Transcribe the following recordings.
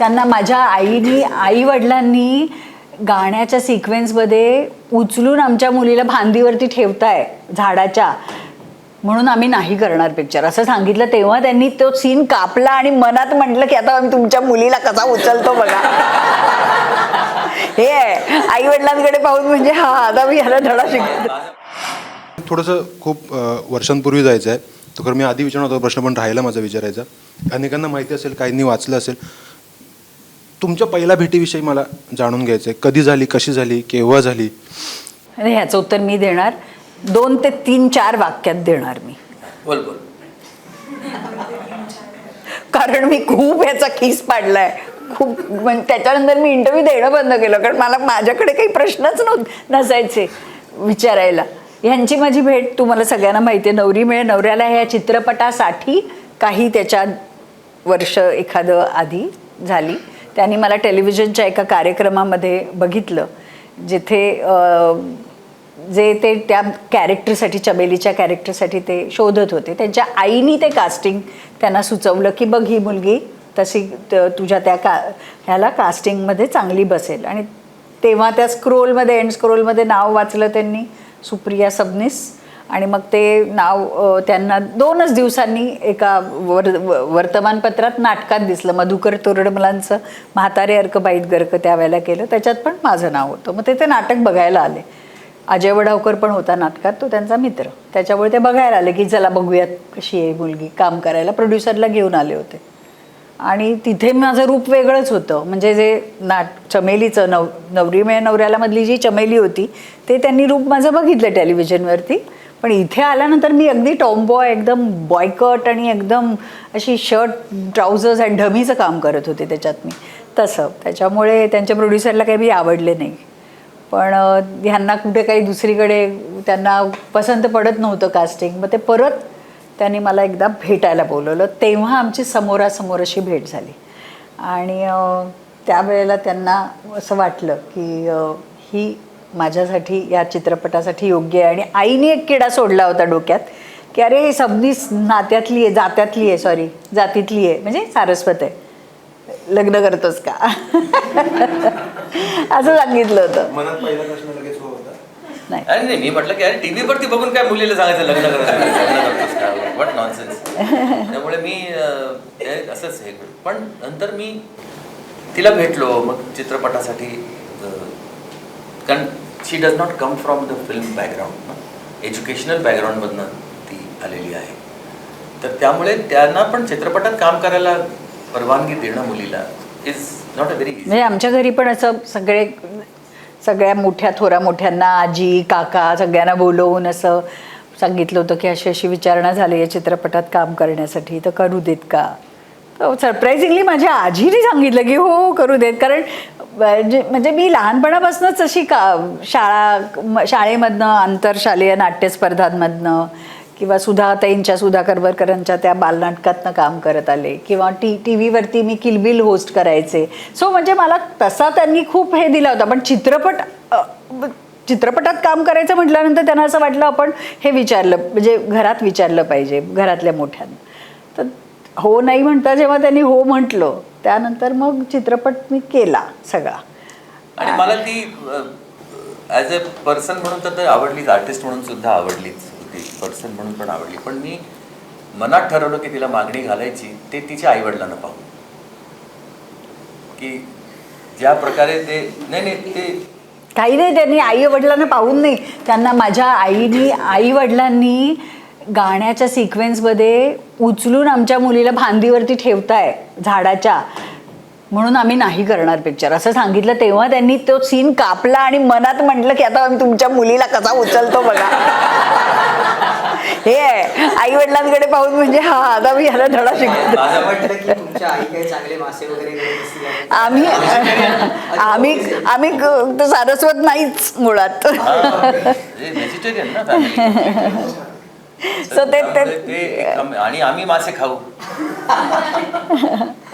त्यांना माझ्या आई वडिलांनी गाण्याच्या सिक्वेन्समध्ये उचलून आमच्या मुलीला फांदीवरती ठेवताय झाडाच्या, म्हणून आम्ही नाही करणार पिक्चर असं सांगितलं. तेव्हा त्यांनी तो सीन कापला आणि मनात म्हटलं की आता आम्ही तुमच्या मुलीला कसा उचलतो बघा. हे आई वडिलांकडे पाहून म्हणजे हा आता मी ह्याला धडा शिकतो. थोडंसं खूप वर्षांपूर्वी जायचं आहे, तो खरं मी आधी विचारणार होता प्रश्न पण राहिला माझा विचारायचा. अनेकांना माहिती असेल, काहींनी वाचलं असेल. तुमच्या पहिल्या भेटीविषयी मला जाणून घ्यायचं आहे. कधी झाली, कशी झाली, केव्हा झाली? ह्याचं उत्तर मी देणार 2 ते 3-4 वाक्यात देणार मी. बोल बोल. कारण मी खूप ह्याचा खीस पाडलाय खूप. त्याच्यानंतर मी इंटरव्ह्यू देणं बंद केलं, कारण मला माझ्याकडे काही प्रश्नच नसायचे विचारायला. ह्यांची माझी भेट तुम्हाला सगळ्यांना माहिती आहे, नवरी मिळे नवऱ्याला ह्या चित्रपटासाठी काही त्याच्या वर्ष एखादं आधी झाली. त्यांनी मला टेलिव्हिजनच्या एका कार्यक्रमामध्ये बघितलं, जिथे जे ते त्या कॅरेक्टरसाठी, चमेलीच्या कॅरेक्टरसाठी ते शोधत होते. त्यांच्या आईनी ते कास्टिंग त्यांना सुचवलं की बघ ही मुलगी तशी तुझ्या त्या ह्याला कास्टिंगमध्ये चांगली बसेल. आणि तेव्हा त्या स्क्रोलमध्ये, एंड स्क्रोलमध्ये नाव वाचलं त्यांनी, सुप्रिया सबनीस. आणि मग ते नाव त्यांना 2च दिवसांनी एका वर्तमानपत्रात नाटकात दिसलं. मधुकर तोरडमलांचं म्हातारे अर्क बाईत गर्क त्यावेळेला केलं, त्याच्यात पण माझं नाव होतं. मग ते नाटक बघायला आले. अजय वडावकर पण होता नाटकात, तो त्यांचा मित्र. त्याच्यामुळे ते बघायला आले की चला बघूयात कशी आहे मुलगी काम करायला. प्रोड्युसरला घेऊन आले होते. आणि तिथे माझं रूप वेगळंच होतं. म्हणजे जे चमेलीचं नवरी मिळे नवऱ्याला मधली जी चमेली होती ते त्यांनी रूप माझं बघितलं टेलिव्हिजनवरती. पण इथे आल्यानंतर मी अगदी टॉमबॉय, एकदम बॉयकट आणि एकदम अशी शर्ट ट्राउझर्स आणि ढमीचं काम करत होते त्याच्यात मी तसं. त्याच्यामुळे त्यांच्या प्रोड्युसरला काही मी आवडले नाही. पण ह्यांना कुठे काही दुसरीकडे त्यांना पसंत पडत नव्हतं कास्टिंग. मग ते परत त्यांनी मला एकदा भेटायला बोलवलं. तेव्हा आमची समोरासमोर अशी भेट झाली. आणि त्यावेळेला त्यांना असं वाटलं की ही माझ्यासाठी, या चित्रपटासाठी योग्य आहे. आणि आईने एक किडा सोडला होता डोक्यात की अरे हे सबनीस नात्यातली आहे, जातीतली आहे, म्हणजे सारस्वत आहे, लग्न करतोस का असं सांगितलं होतं. मनात पहिला प्रश्न लगेच होता नाही. अरे नाही, मी म्हटलं की अरे टीव्ही वरती बघून काय मुलीला सांगायचं लग्न करायचं, व्हॉट नॉनसेन्स. त्यामुळे मी असंच हे. पण नंतर मी तिला भेटलो मग चित्रपटासाठी, कारण she does not come from the film background ना, एज्युकेशनल बॅकग्राऊंडमधनं ती आलेली आहे. तर त्यामुळे त्यांना पण चित्रपटात काम करायला परवानगी देणं मुलीला is not a very easy. म्हणजे आमच्या घरी पण असं सगळ्या मोठ्या थोरा मोठ्यांना, आजी काका सगळ्यांना बोलवून असं सांगितलं होतं की अशी अशी विचारणा झाली आहे चित्रपटात काम करण्यासाठी, तर करू देत का. तर सरप्रायझिंगली माझ्या आजीने सांगितलं की हो करू देत. कारण म्हणजे मी लहानपणापासूनच अशी शाळेमधनं, आंतरशालेय नाट्यस्पर्धांमधनं किंवा सुधा करवरकरांच्या त्या बालनाटकातनं काम करत आले, किंवा टी व्हीवरती मी किलबिल होस्ट करायचे. सो म्हणजे मला तसा त्यांनी खूप हे दिला होता. पण चित्रपटात काम करायचं म्हटल्यानंतर त्यांना असं वाटलं आपण हे विचारलं, म्हणजे घरात विचारलं पाहिजे, घरातल्या मोठ्यांना. तर हो नाही म्हणता जेव्हा त्यांनी हो म्हटलं, त्यानंतर मग चित्रपट मी केला सगळा. आणि मला ती ॲज अ पर्सन म्हणून तर आवडलीच, आर्टिस्ट म्हणून सुद्धा आवडलीच होती, पर्सन म्हणून पण आवडली. पण मी मनात ठरवलं की तिला मागणी घालायची ते तिच्या आईवडिलांना पाहून, की ज्या प्रकारे ते नाही ते काही नाही, त्यांनी आई वडिलांना पाहून नाही, त्यांना माझ्या आई वडिलांनी गाण्याच्या सिक्वेन्समध्ये उचलून आमच्या मुलीला फांदीवरती ठेवताय झाडाच्या, म्हणून आम्ही नाही करणार पिक्चर असं सांगितलं. तेव्हा त्यांनी तो सीन कापला आणि मनात म्हटलं की आता आम्ही तुमच्या मुलीला कसा उचलतो बघा. हे आई वडिलांकडे पाहून म्हणजे हा आता मी ह्याला धडा शिकतो. आम्ही सारस्वत नाहीच मुळात. व्हेजिटेरियन ना. आणि आम्ही मासे खाऊ.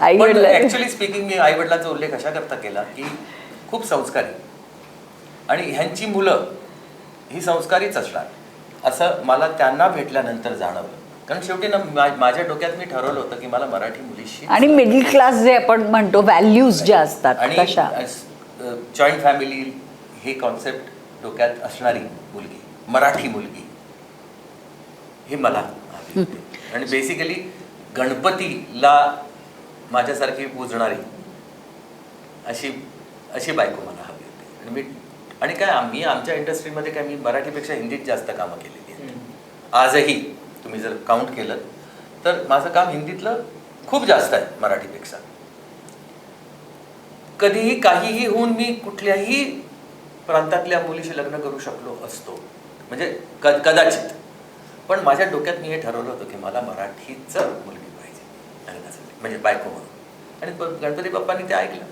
पण ऍक्च्युअली स्पीकिंग मी आई वडिलांचा उल्लेख अशा करता केला की खूप संस्कारी, आणि ह्यांची मुलं ही संस्कारीच असणार असं मला त्यांना भेटल्यानंतर जाणवलं. कारण शेवटी ना माझ्या डोक्यात मी ठरवलं होतं की मला मराठी मुलीशी आणि मिडल क्लास जे आपण म्हणतो व्हॅल्यूज ज्या असतात आणि तशा. जॉईंट फॅमिली हे कॉन्सेप्ट डोक्यात असणारी मुलगी, मराठी मुलगी, हे मला हवी होती. आणि बेसिकली गणपतीला माझ्यासारखी पूजणारी अशी बायको मला हवी होती. आणि काय आम्ही आमच्या इंडस्ट्रीमध्ये काय मी मराठीपेक्षा हिंदीत जास्त कामं केलेली आहेत. आजही तुम्ही जर काउंट केलं तर माझं काम हिंदीतलं खूप जास्त आहे मराठीपेक्षा. कधीही काहीही होऊन मी कुठल्याही प्रांतातल्या मुलीशी लग्न करू शकलो असतो, म्हणजे कदाचित. पण माझ्या डोक्यात मी हे ठरवलं होतं की मला मराठीच मुलगी पाहिजे, आणि म्हणजे बायको म्हणून. आणि गणपती बाप्पांनी ते ऐकलं.